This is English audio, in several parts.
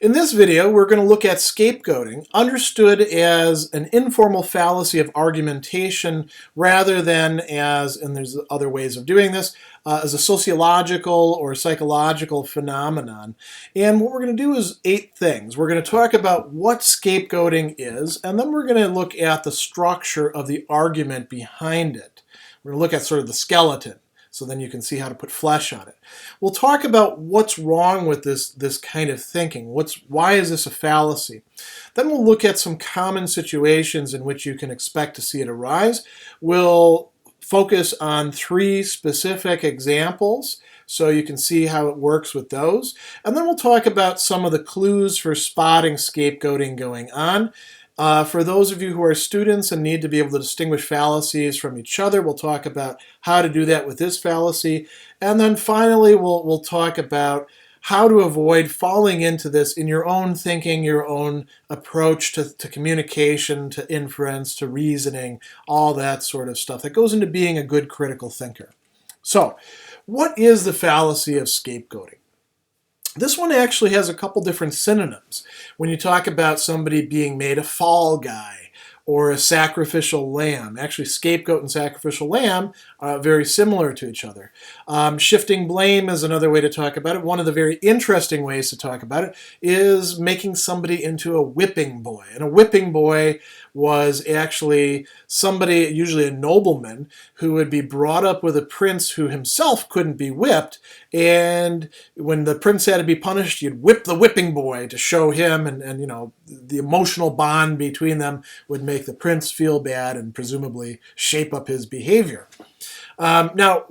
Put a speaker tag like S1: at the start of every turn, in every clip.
S1: In this video, we're going to look at scapegoating, understood as an informal fallacy of argumentation rather than as, and there's other ways of doing this, as a sociological or psychological phenomenon. And what we're going to do is 8 things. We're going to talk about what scapegoating is, and then we're going to look at the structure of the argument behind it. We're going to look at sort of the skeleton, so then you can see how to put flesh on it. We'll talk about what's wrong with this kind of thinking. Why is this a fallacy? Then we'll look at some common situations in which you can expect to see it arise. We'll focus on 3 specific examples so you can see how it works with those. And then we'll talk about some of the clues for spotting scapegoating going on. For those of you who are students and need to be able to distinguish fallacies from each other, we'll talk about how to do that with this fallacy. And then finally, we'll talk about how to avoid falling into this in your own thinking, your own approach to communication, to inference, to reasoning, all that sort of stuff that goes into being a good critical thinker. So, what is the fallacy of scapegoating? This one actually has a couple different synonyms. When you talk about somebody being made a fall guy or a sacrificial lamb, actually scapegoat and sacrificial lamb are very similar to each other. Shifting blame is another way to talk about it. One of the very interesting ways to talk about it is making somebody into a whipping boy. And a whipping boy was actually somebody, usually a nobleman, who would be brought up with a prince who himself couldn't be whipped. And when the prince had to be punished, you'd whip the whipping boy to show him, and you know, the emotional bond between them would make the prince feel bad and presumably shape up his behavior. Now,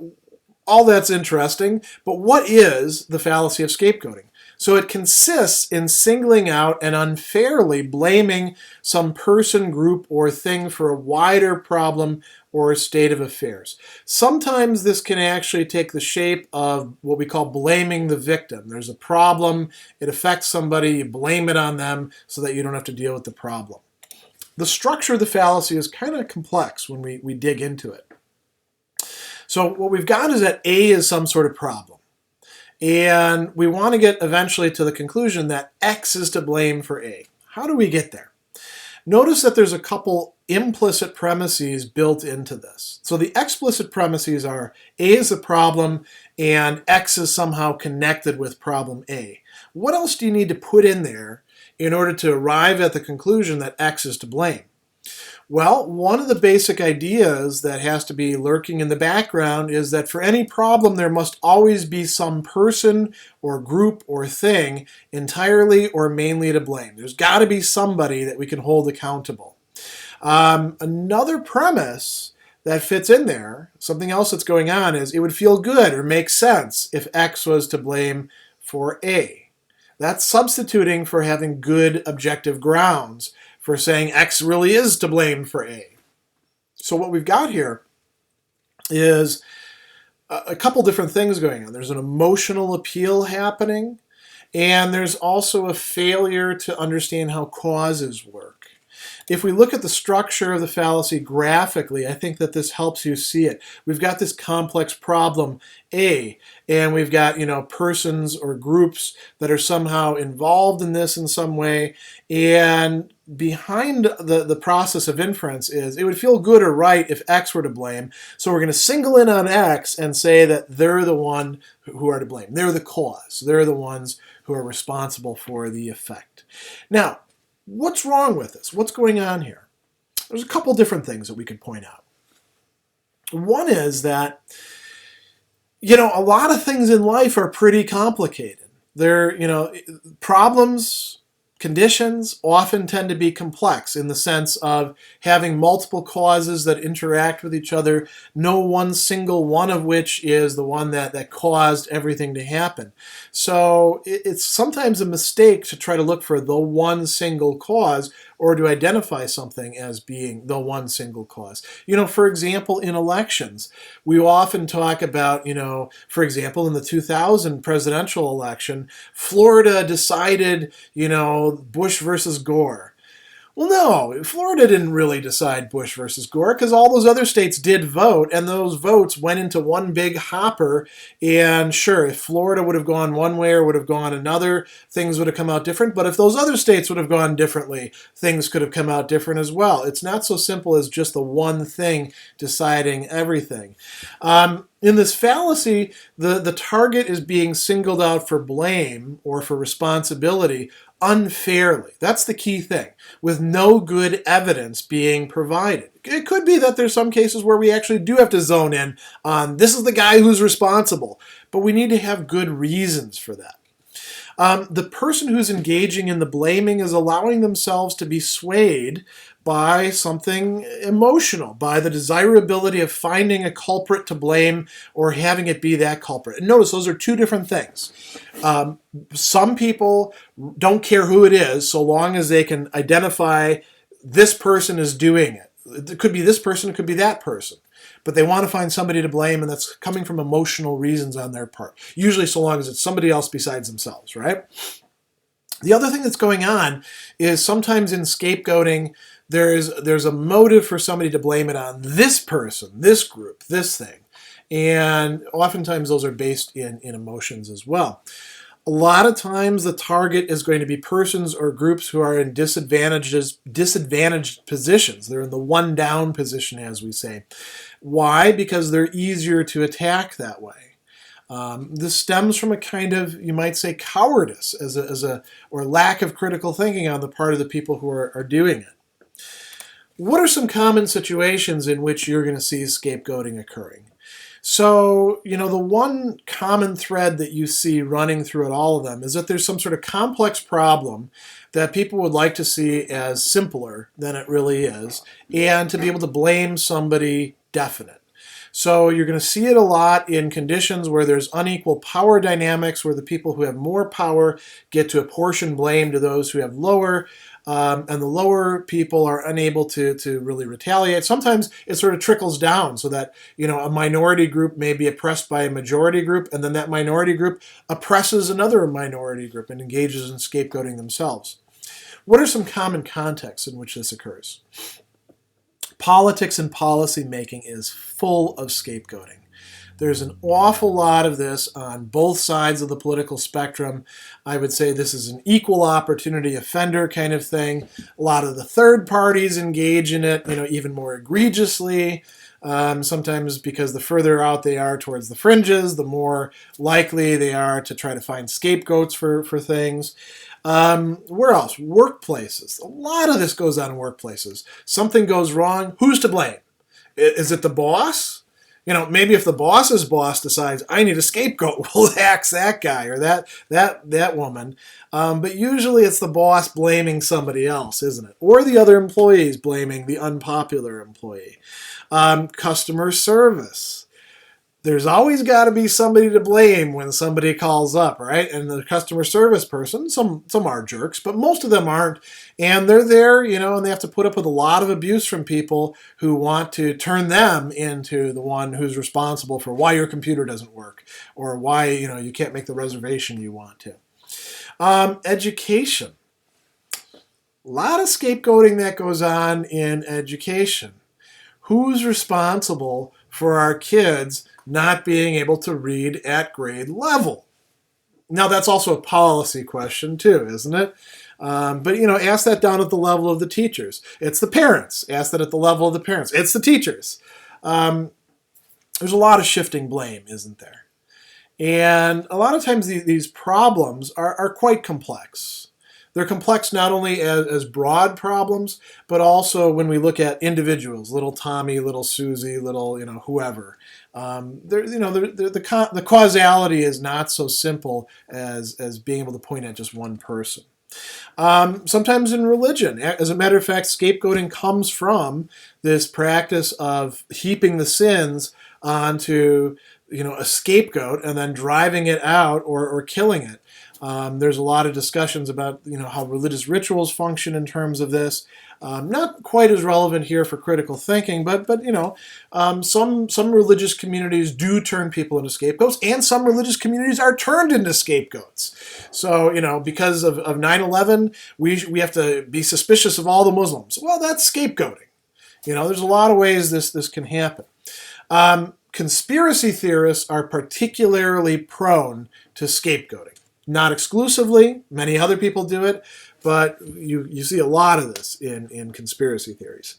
S1: all that's interesting, but what is the fallacy of scapegoating? So it consists in singling out and unfairly blaming some person, group, or thing for a wider problem or state of affairs. Sometimes this can actually take the shape of what we call blaming the victim. There's a problem, it affects somebody, you blame it on them so that you don't have to deal with the problem. The structure of the fallacy is kind of complex when we dig into it. So what we've got is that A is some sort of problem. And we want to get eventually to the conclusion that X is to blame for A. How do we get there? Notice that there's a couple implicit premises built into this. So the explicit premises are A is the problem and X is somehow connected with problem A. What else do you need to put in there in order to arrive at the conclusion that X is to blame? Well, one of the basic ideas that has to be lurking in the background is that for any problem there must always be some person or group or thing entirely or mainly to blame. There's got to be somebody that we can hold accountable. Another premise that fits in there, something else that's going on, is it would feel good or make sense if X was to blame for A. That's substituting for having good objective grounds for saying X really is to blame for A. So what we've got here is a couple different things going on. There's an emotional appeal happening, and there's also a failure to understand how causes work. If we look at the structure of the fallacy graphically, I think that this helps you see it. We've got this complex problem, A, and we've got, persons or groups that are somehow involved in this in some way, and behind the process of inference is it would feel good or right if X were to blame, so we're going to single in on X and say that they're the one who are to blame. They're the cause. They're the ones who are responsible for the effect. Now, what's wrong with this? What's going on here? There's a couple different things that we could point out. One is that, a lot of things in life are pretty complicated. Problems, conditions often tend to be complex in the sense of having multiple causes that interact with each other, no one single one of which is the one that caused everything to happen. So it's sometimes a mistake to try to look for the one single cause or to identify something as being the one single cause. For example, in elections, we often talk about, for example, in the 2000 presidential election, Florida decided, Bush versus Gore. Well, no, Florida didn't really decide Bush versus Gore because all those other states did vote, and those votes went into one big hopper. And sure, if Florida would have gone one way or would have gone another, things would have come out different. But if those other states would have gone differently, things could have come out different as well. It's not so simple as just the one thing deciding everything. In this fallacy, the target is being singled out for blame or for responsibility unfairly. That's the key thing, with no good evidence being provided. It could be that there's some cases where we actually do have to zone in on this is the guy who's responsible, but we need to have good reasons for that. The person who's engaging in the blaming is allowing themselves to be swayed by something emotional, by the desirability of finding a culprit to blame or having it be that culprit. And notice those are two different things. Some people don't care who it is so long as they can identify this person is doing it. It could be this person, it could be that person. But they want to find somebody to blame, and that's coming from emotional reasons on their part. Usually so long as it's somebody else besides themselves, right? The other thing that's going on is sometimes in scapegoating, there's a motive for somebody to blame it on this person, this group, this thing. And oftentimes those are based in emotions as well. A lot of times the target is going to be persons or groups who are in disadvantaged positions. They're in the one down position, as we say. Why? Because they're easier to attack that way. This stems from a kind of, you might say, cowardice or lack of critical thinking on the part of the people who are doing it. What are some common situations in which you're going to see scapegoating occurring? So, the one common thread that you see running through all of them is that there's some sort of complex problem that people would like to see as simpler than it really is, and to be able to blame somebody definite. So you're going to see it a lot in conditions where there's unequal power dynamics, where the people who have more power get to apportion blame to those who have lower, and the lower people are unable to really retaliate. Sometimes it sort of trickles down so that, a minority group may be oppressed by a majority group, and then that minority group oppresses another minority group and engages in scapegoating themselves. What are some common contexts in which this occurs? Politics and policy making is full of scapegoating. There's an awful lot of this on both sides of the political spectrum. I would say this is an equal opportunity offender kind of thing. A lot of the third parties engage in it, even more egregiously. Sometimes because the further out they are towards the fringes, the more likely they are to try to find scapegoats for things. Where else? Workplaces. A lot of this goes on in workplaces. Something goes wrong. Who's to blame? Is it the boss? Maybe if the boss's boss decides I need a scapegoat, we'll axe that guy or that woman. But usually it's the boss blaming somebody else, isn't it? Or the other employees blaming the unpopular employee. Customer service. There's always got to be somebody to blame when somebody calls up, right? And the customer service person, some are jerks, but most of them aren't. And they're there, and they have to put up with a lot of abuse from people who want to turn them into the one who's responsible for why your computer doesn't work or why, you can't make the reservation you want to. Education. A lot of scapegoating that goes on in education. Who's responsible for our kids not being able to read at grade level? Now, that's also a policy question too, isn't it? But, ask that down at the level of the teachers. It's the parents. Ask that at the level of the parents. It's the teachers. There's a lot of shifting blame, isn't there? And a lot of times these problems are quite complex. They're complex not only as broad problems, but also when we look at individuals, little Tommy, little Susie, little, whoever. The causality is not so simple as being able to point at just one person. Sometimes in religion, as a matter of fact, scapegoating comes from this practice of heaping the sins onto, a scapegoat and then driving it out or killing it. There's a lot of discussions about how religious rituals function in terms of this. Not quite as relevant here for critical thinking, but some religious communities do turn people into scapegoats, and some religious communities are turned into scapegoats. So because of 9/11, we have to be suspicious of all the Muslims. Well, that's scapegoating. There's a lot of ways this can happen. Conspiracy theorists are particularly prone to scapegoating. Not exclusively, many other people do it, but you see a lot of this in conspiracy theories.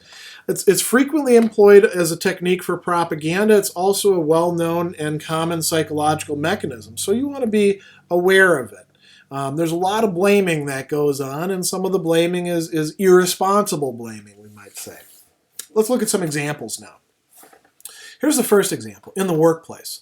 S1: It's frequently employed as a technique for propaganda. It's also a well-known and common psychological mechanism, so you want to be aware of it. There's a lot of blaming that goes on, and some of the blaming is irresponsible blaming, we might say. Let's look at some examples now. Here's the first example, in the workplace.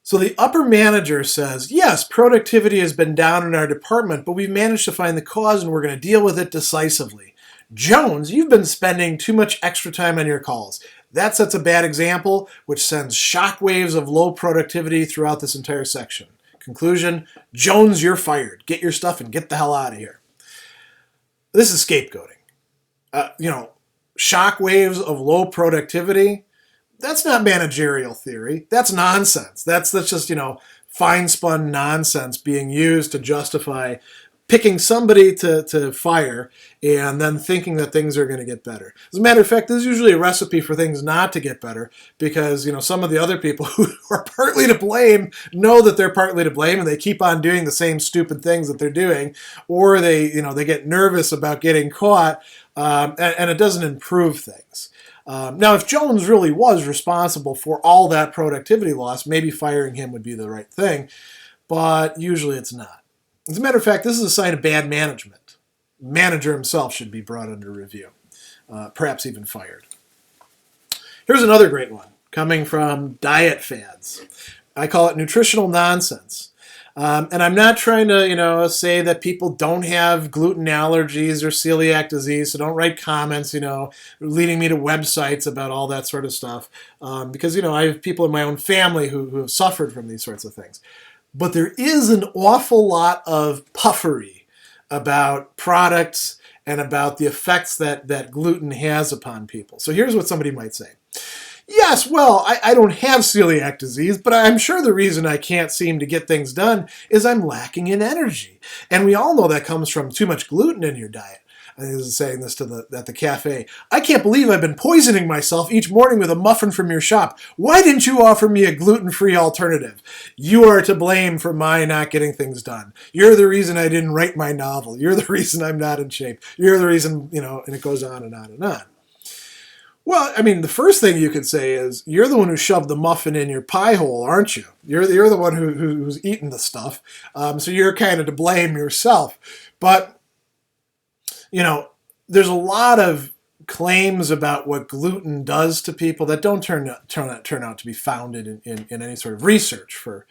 S1: So the upper manager says, yes, productivity has been down in our department, but we've managed to find the cause and we're going to deal with it decisively. Jones, you've been spending too much extra time on your calls. That sets a bad example, which sends shockwaves of low productivity throughout this entire section. Conclusion, Jones, you're fired. Get your stuff and get the hell out of here. This is scapegoating. Shockwaves of low productivity. That's not managerial theory. That's nonsense. That's just, fine-spun nonsense being used to justify picking somebody to fire and then thinking that things are going to get better. As a matter of fact, this is usually a recipe for things not to get better because, some of the other people who are partly to blame know that they're partly to blame and they keep on doing the same stupid things that they're doing, or they get nervous about getting caught, and it doesn't improve things. Now, if Jones really was responsible for all that productivity loss, maybe firing him would be the right thing, but usually it's not. As a matter of fact, this is a sign of bad management. The manager himself should be brought under review, perhaps even fired. Here's another great one, coming from Diet Fads. I call it Nutritional Nonsense. And I'm not trying to, say that people don't have gluten allergies or celiac disease, so don't write comments, leading me to websites about all that sort of stuff. Because, I have people in my own family who have suffered from these sorts of things. But there is an awful lot of puffery about products and about the effects that gluten has upon people. So here's what somebody might say. Yes, well, I don't have celiac disease, but I'm sure the reason I can't seem to get things done is I'm lacking in energy. And we all know that comes from too much gluten in your diet. I was saying this at the cafe. I can't believe I've been poisoning myself each morning with a muffin from your shop. Why didn't you offer me a gluten-free alternative? You are to blame for my not getting things done. You're the reason I didn't write my novel. You're the reason I'm not in shape. You're the reason, and it goes on and on and on. Well, the first thing you could say is, you're the one who shoved the muffin in your pie hole, aren't you? You're the one who's eating the stuff, so you're kind of to blame yourself. But, there's a lot of claims about what gluten does to people that don't turn out to be founded in any sort of research for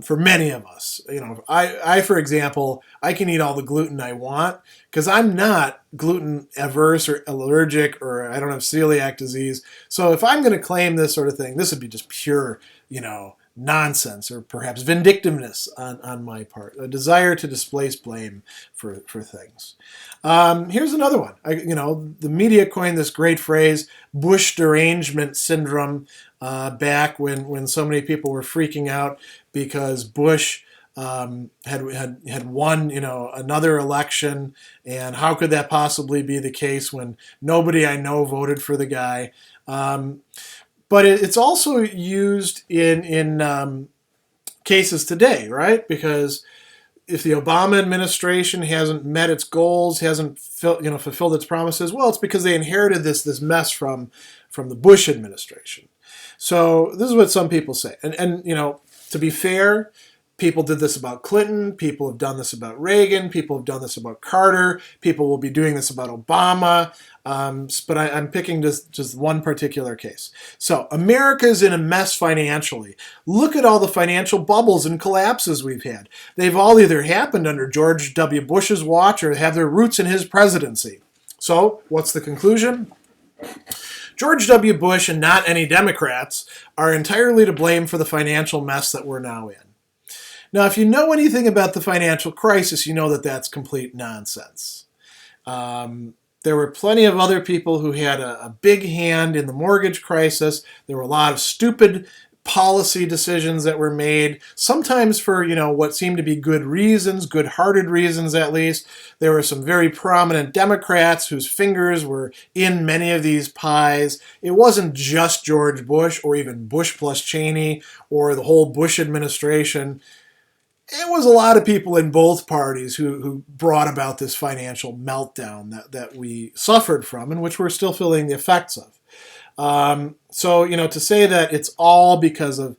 S1: many of us. I, for example, I can eat all the gluten I want because I'm not gluten averse or allergic, or I don't have celiac disease. So if I'm going to claim this sort of thing, this would be just pure, nonsense, or perhaps vindictiveness on my part, a desire to displace blame for things. Here's another one. The media coined this great phrase, Bush derangement syndrome, back when so many people were freaking out because Bush had won, another election, and how could that possibly be the case when nobody I know voted for the guy? But it's also used in cases today, right? Because if the Obama administration hasn't met its goals, hasn't fulfilled its promises, well, it's because they inherited this mess from the Bush administration. So this is what some people say, and to be fair, people did this about Clinton, people have done this about Reagan, people have done this about Carter, people will be doing this about Obama, but I'm picking just one particular case. So America's in a mess financially. Look at all the financial bubbles and collapses we've had. They've all either happened under George W. Bush's watch or have their roots in his presidency. So what's the conclusion? George W. Bush and not any Democrats are entirely to blame for the financial mess that we're now in. Now, if you know anything about the financial crisis, you know that that's complete nonsense. There were plenty of other people who had a big hand in the mortgage crisis. There were a lot of stupid policy decisions that were made, sometimes for, what seemed to be good reasons, good-hearted reasons at least. There were some very prominent Democrats whose fingers were in many of these pies. It wasn't just George Bush or even Bush plus Cheney or the whole Bush administration. It was a lot of people in both parties who brought about this financial meltdown that we suffered from and which we're still feeling the effects of. So, to say that it's all because of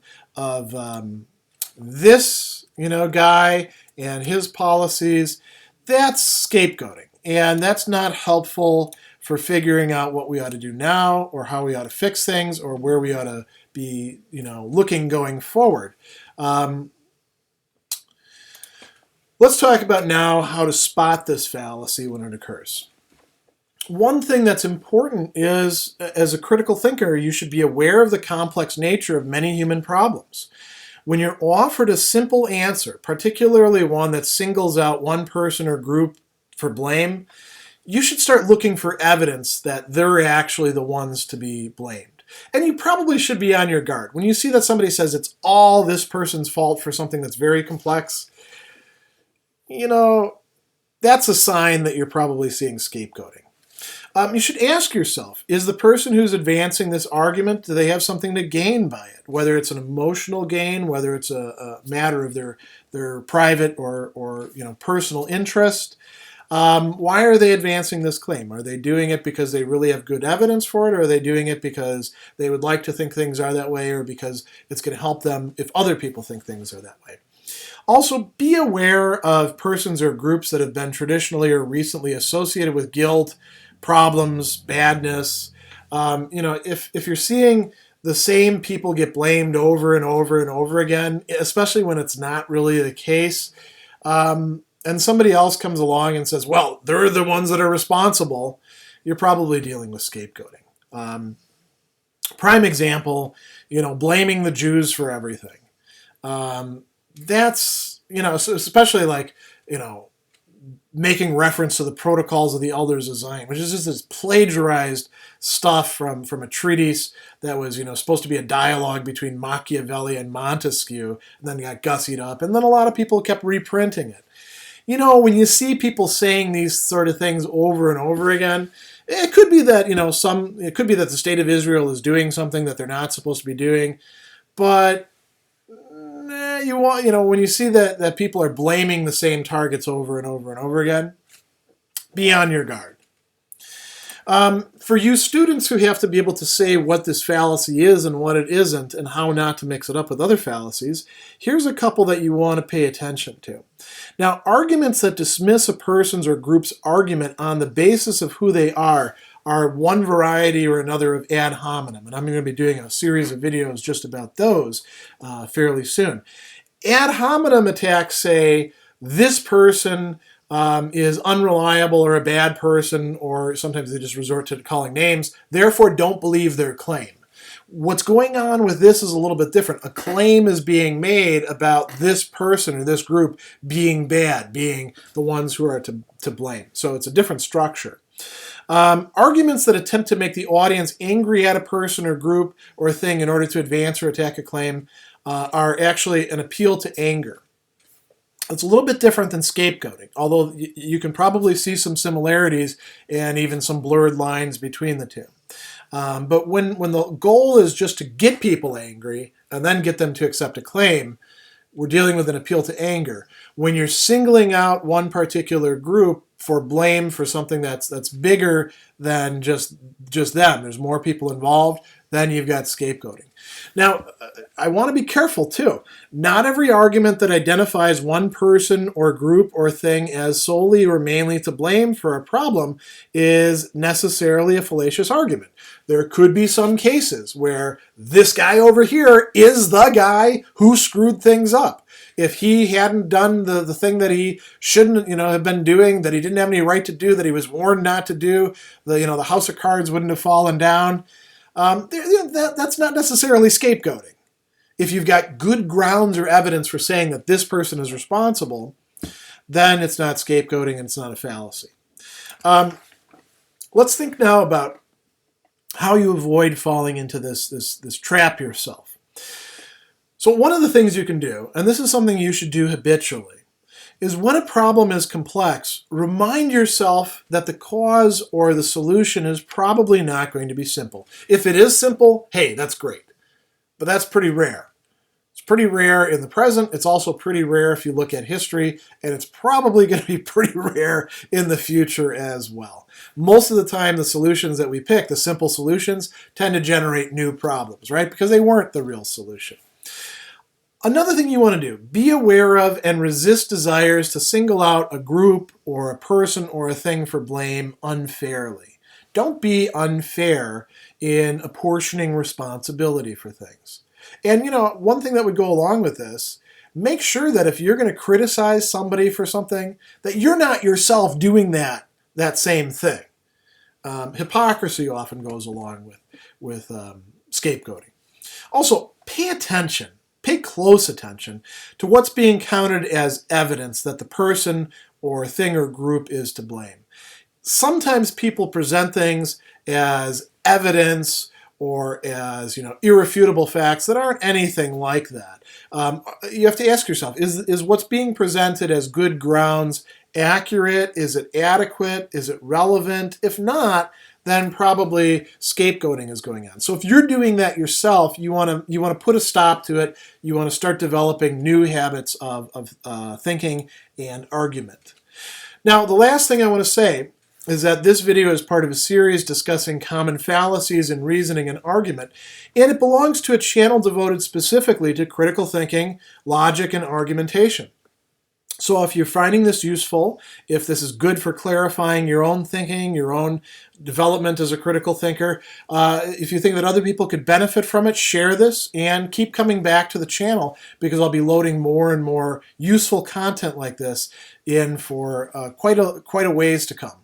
S1: this, guy and his policies, that's scapegoating. And that's not helpful for figuring out what we ought to do now or how we ought to fix things or where we ought to be, looking going forward. Let's talk about now how to spot this fallacy when it occurs. One thing that's important is, as a critical thinker, you should be aware of the complex nature of many human problems. When you're offered a simple answer, particularly one that singles out one person or group for blame, you should start looking for evidence that they're actually the ones to be blamed. And you probably should be on your guard. When you see that somebody says it's all this person's fault for something that's very complex, that's a sign that you're probably seeing scapegoating. You should ask yourself, is the person who's advancing this argument, do they have something to gain by it? Whether it's an emotional gain, whether it's a matter of their private or personal interest. Why are they advancing this claim? Are they doing it because they really have good evidence for it, or are they doing it because they would like to think things are that way, or because it's going to help them if other people think things are that way? Also, be aware of persons or groups that have been traditionally or recently associated with guilt, problems, badness. If you're seeing the same people get blamed over and over and over again, especially when it's not really the case, and somebody else comes along and says, well, they're the ones that are responsible, you're probably dealing with scapegoating. Prime example, blaming the Jews for everything. That's, especially making reference to the Protocols of the Elders of Zion, which is just this plagiarized stuff from a treatise that was, supposed to be a dialogue between Machiavelli and Montesquieu, and then got gussied up, and then a lot of people kept reprinting it. When you see people saying these sort of things over and over again, it could be that, it could be that the state of Israel is doing something that they're not supposed to be doing, but when you see that people are blaming the same targets over and over and over again, be on your guard. For you students who have to be able to say what this fallacy is and what it isn't and how not to mix it up with other fallacies, here's a couple that you want to pay attention to. Now, arguments that dismiss a person's or group's argument on the basis of who they are one variety or another of ad hominem, and I'm going to be doing a series of videos just about those fairly soon. Ad hominem attacks say this person is unreliable or a bad person, or sometimes they just resort to calling names, therefore don't believe their claim. What's going on with this is a little bit different. A claim is being made about this person or this group being bad, being the ones who are to blame. So it's a different structure. Arguments that attempt to make the audience angry at a person or group or thing in order to advance or attack a claim are actually an appeal to anger. It's a little bit different than scapegoating, although you can probably see some similarities and even some blurred lines between the two. But when the goal is just to get people angry and then get them to accept a claim, we're dealing with an appeal to anger. When you're singling out one particular group for blame for something that's bigger than just them, there's more people involved, then you've got scapegoating. Now, I want to be careful too. Not every argument that identifies one person or group or thing as solely or mainly to blame for a problem is necessarily a fallacious argument. There could be some cases where this guy over here is the guy who screwed things up. If he hadn't done the thing that he shouldn't, have been doing, that he didn't have any right to do, that he was warned not to do, the house of cards wouldn't have fallen down. That's not necessarily scapegoating. If you've got good grounds or evidence for saying that this person is responsible, then it's not scapegoating and it's not a fallacy. Let's think now about how you avoid falling into this trap yourself. So one of the things you can do, and this is something you should do habitually, is when a problem is complex, remind yourself that the cause or the solution is probably not going to be simple. If it is simple, hey, that's great. But that's pretty rare. It's pretty rare in the present. It's also pretty rare if you look at history, and it's probably going to be pretty rare in the future as well. Most of the time, the solutions that we pick, the simple solutions, tend to generate new problems, right? Because they weren't the real solution. Another thing you want to do, be aware of and resist desires to single out a group or a person or a thing for blame unfairly. Don't be unfair in apportioning responsibility for things. And, one thing that would go along with this, make sure that if you're going to criticize somebody for something, that you're not yourself doing that same thing. Hypocrisy often goes along with scapegoating. Also, pay attention. Pay close attention to what's being counted as evidence that the person or thing or group is to blame. Sometimes people present things as evidence or as irrefutable facts that aren't anything like that. You have to ask yourself, is what's being presented as good grounds accurate? Is it adequate? Is it relevant? If not, then probably scapegoating is going on. So if you're doing that yourself, you want to put a stop to it. You want to start developing new habits of thinking and argument. Now, the last thing I want to say is that this video is part of a series discussing common fallacies in reasoning and argument, and it belongs to a channel devoted specifically to critical thinking, logic, and argumentation. So if you're finding this useful, if this is good for clarifying your own thinking, your own development as a critical thinker, if you think that other people could benefit from it, share this and keep coming back to the channel because I'll be loading more and more useful content like this in for quite a ways to come.